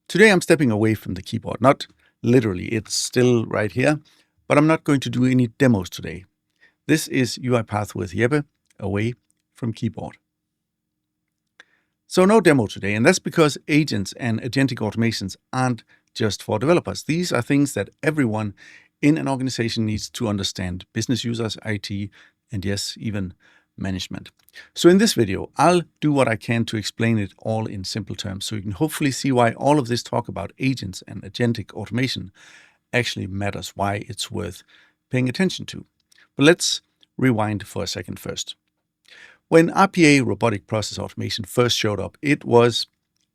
Today I'm stepping away from the keyboard, not literally, it's still right here, but I'm not going to do any demos today. This is UiPath with Jeppe, away from keyboard. So no demo today, and that's because agents and agentic automations aren't just for developers. These are things that everyone in an organization needs to understand: business users, IT, and yes, even management. So in this video, I'll do what I can to explain it all in simple terms, so you can hopefully see why all of this talk about agents and agentic automation actually matters, why it's worth paying attention to. But let's rewind for a second first. When RPA, robotic process automation, first showed up, it was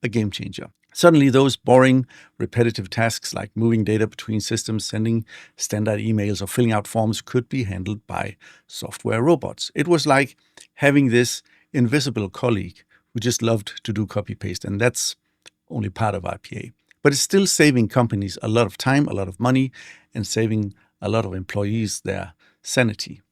a game changer. Suddenly, those boring, repetitive tasks like moving data between systems, sending standard emails, or filling out forms could be handled by software robots. It was like having this invisible colleague who just loved to do copy-paste, and that's only part of RPA. But it's still saving companies a lot of time, a lot of money, and saving a lot of employees their sanity.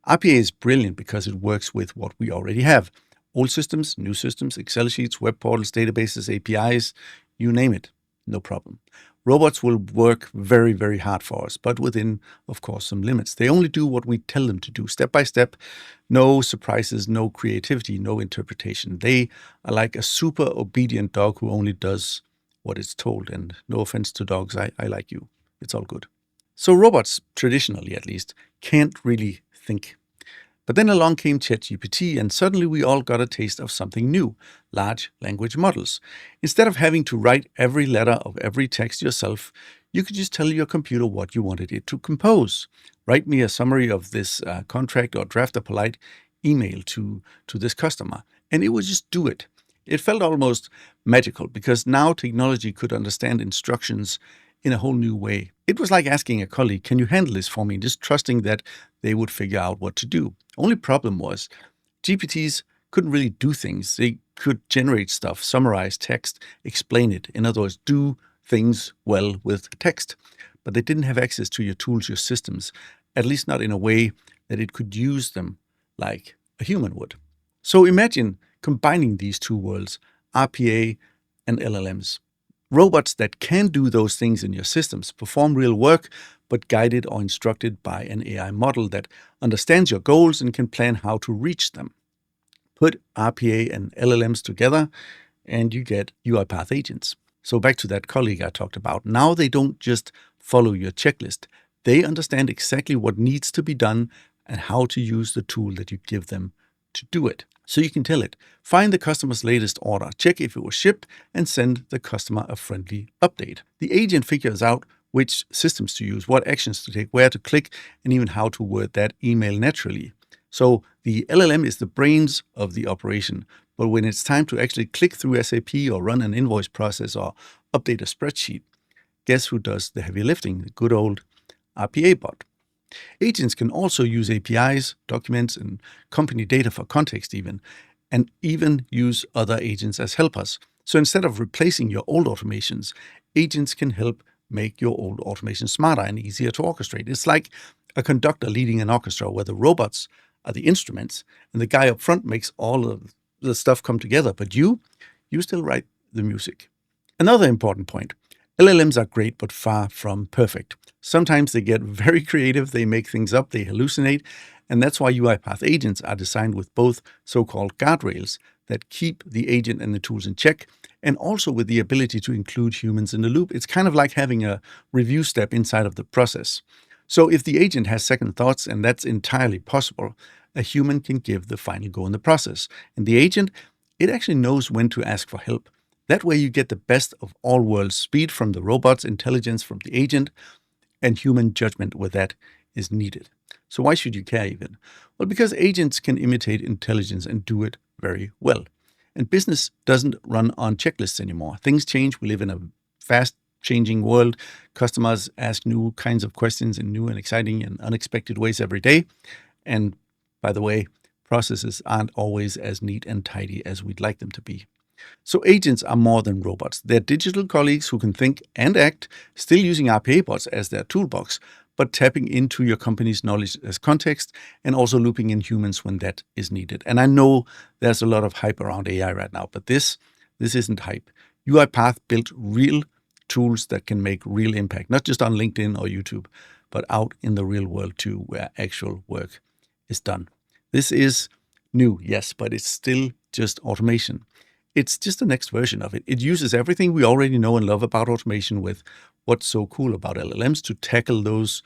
RPA is brilliant because it works with what we already have: old systems, new systems, Excel sheets, web portals, databases, APIs, you name it, no problem. Robots will work very, very hard for us, but within, of course, some limits. They only do what we tell them to do, step by step. No surprises, no creativity, no interpretation. They are like a super obedient dog who only does what it's told. And no offense to dogs, I like you. It's all good. So robots, traditionally at least, can't really think. But then along came ChatGPT, and suddenly we all got a taste of something new: large language models. Instead of having to write every letter of every text yourself, you could just tell your computer what you wanted it to compose. Write me a summary of this contract, or draft a polite email to this customer, and it would just do it. It felt almost magical because now technology could understand instructions in a whole new way. It was like asking a colleague, "Can you handle this for me?" just trusting that they would figure out what to do. Only problem was GPTs couldn't really do things. They could generate stuff, summarize text, explain it. In other words, do things well with text. But they didn't have access to your tools, your systems, at least not in a way that it could use them like a human would. So imagine combining these two worlds, RPA and LLMs. Robots that can do those things in your systems, perform real work, but guided or instructed by an AI model that understands your goals and can plan how to reach them. Put RPA and LLMs together, and you get UiPath Agents. So back to that colleague I talked about. Now they don't just follow your checklist. They understand exactly what needs to be done and how to use the tool that you give them to do it. So you can tell it, find the customer's latest order, check if it was shipped, and send the customer a friendly update. The agent figures out which systems to use, what actions to take, where to click, and even how to word that email naturally. So the LLM is the brains of the operation, but when it's time to actually click through SAP or run an invoice process or update a spreadsheet, guess who does the heavy lifting? The good old RPA bot. Agents can also use APIs, documents, and company data for context and even use other agents as helpers. So instead of replacing your old automations, agents can help make your old automation smarter and easier to orchestrate. It's like a conductor leading an orchestra where the robots are the instruments and the guy up front makes all of the stuff come together, but you still write the music. Another important point: LLMs are great, but far from perfect. Sometimes they get very creative, they make things up, they hallucinate, and that's why UiPath agents are designed with both so-called guardrails that keep the agent and the tools in check, and also with the ability to include humans in the loop. It's kind of like having a review step inside of the process. So if the agent has second thoughts, and that's entirely possible, a human can give the final go in the process. And the agent, it actually knows when to ask for help. That way you get the best of all worlds: speed from the robots, intelligence from the agent, and human judgment where that is needed. So why should you care even? Well, because agents can imitate intelligence and do it very well. And business doesn't run on checklists anymore. Things change. We live in a fast-changing world. Customers ask new kinds of questions in new and exciting and unexpected ways every day. And by the way, processes aren't always as neat and tidy as we'd like them to be. So agents are more than robots. They're digital colleagues who can think and act, still using RPA bots as their toolbox, but tapping into your company's knowledge as context and also looping in humans when that is needed. And I know there's a lot of hype around AI right now, but this isn't hype. UiPath built real tools that can make real impact, not just on LinkedIn or YouTube, but out in the real world too, where actual work is done. This is new, yes, but it's still just automation. It's just the next version of it. It uses everything we already know and love about automation with what's so cool about LLMs to tackle those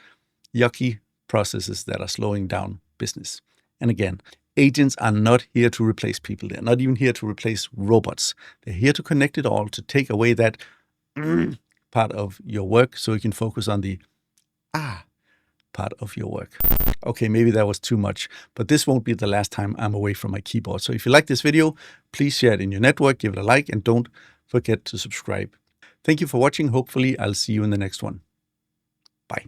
yucky processes that are slowing down business. And again, agents are not here to replace people. They're not even here to replace robots. They're here to connect it all, to take away that part of your work so you can focus on the part of your work. Okay, maybe that was too much, but this won't be the last time I'm away from my keyboard. So if you like this video, please share it in your network, give it a like, and don't forget to subscribe. Thank you for watching. Hopefully, I'll see you in the next one. Bye.